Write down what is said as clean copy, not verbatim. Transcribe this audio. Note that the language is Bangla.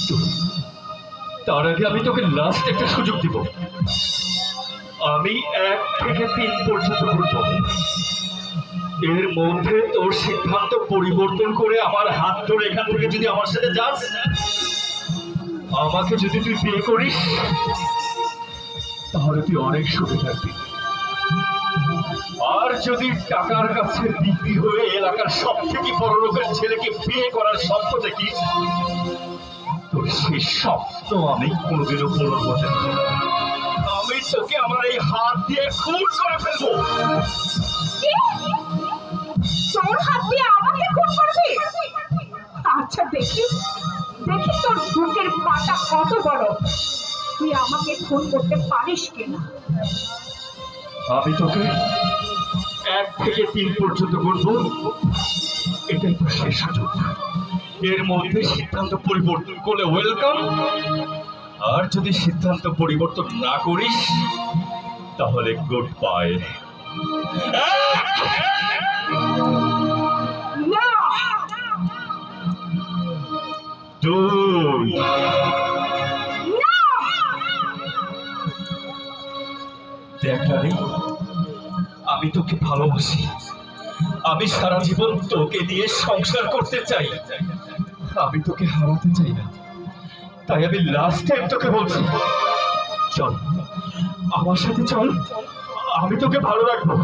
কিন্তু তার আগে আমি তোকে লাস্ট একটা সুযোগ দিব। আমি 1 থেকে 3 পর্যন্ত বলবো, এর মধ্যে তোর সিদ্ধান্ত পরিবর্তন করে আমার হাত ধরে এখান থেকে যদি আমার সাথে যাস, আমাকে যদি তুই বিয়ে করিস, তাহলে তুই অনেক সুখে থাকবি। আর যদি টাকার কাছে বিক্রি হয়ে এলাকার সব থেকে বড় লোকের ছেলেকে বিয়ে করার স্বপ্ন দেখিস, তো সেই স্বপ্ন আমি কোনোদিনও পূরণ করতে পারবো না। আমি তোকে আমার এই হাত দিয়ে খুন করে ফেলবো। তোর হাত দিয়ে আমাকে খুন করবি? আচ্ছা দেখি দেখি তোর বুকের পাটা কত বড়, তুই আমাকে খুন করতে পারিস কিনা। আমি তোকে 1 থেকে 3 পর্যন্ত বলবো, এটাই তো শেষ সুযোগ। এর মধ্যে সিদ্ধান্ত পরিবর্তন করলে ওয়েলকাম, আর যদি সিদ্ধান্ত পরিবর্তন না করিস তাহলে গুড বাই। না, 2 দেখ রানী, আমি তোকে ভালোবাসি। আমি সারা জীবন তোকে দিয়ে সংসার করতে চাই। আমি তোকে হারাতে চাই না। তাই আমি লাস্ট টাইম তোকে বলছি, চল আমার সাথে চল, আমি তোকে ভালো রাখবো।